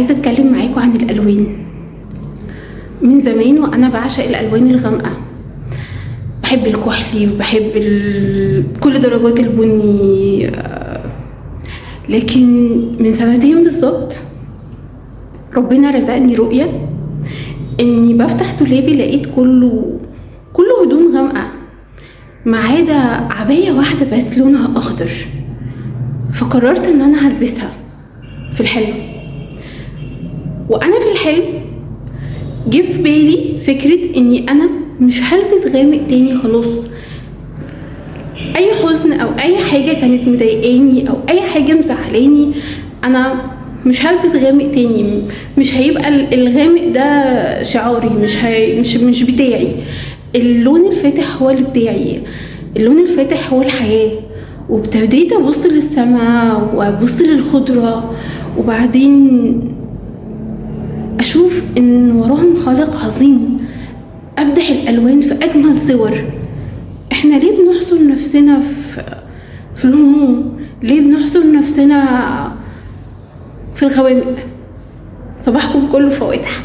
عايزة اتكلم معاكم عن الألوان. من زمان وأنا بعشق الألوان الغامقة، بحب الكحلي وبحب كل درجات البني. لكن من سنتين بالظبط ربنا رزقني رؤية اني بفتح دولابي لقيت كله هدوم غامقة ما عدا عباية واحدة بس لونها اخضر. فقررت ان انا هلبسها في الحلم. وانا في الحلم جه في بالي فكرة اني انا مش هلبس غامق تاني خلاص. اي حزن او اي حاجة كانت مضايقاني او اي حاجة مزعلاني انا مش هلبس غامق تاني. مش هيبقى الغامق ده شعاري، مش بتاعي. اللون الفاتح هو اللي بتاعي، اللون الفاتح هو الحياة. وابتديت ابص للسماء وابص للخضرة، وبعدين اشوف ان وراهم خالق عظيم ابدع الالوان في اجمل صور. احنا ليه بنحصر نفسنا في الهموم؟ ليه بنحصر نفسنا في الغوامق؟ صباحكم كله فواتح.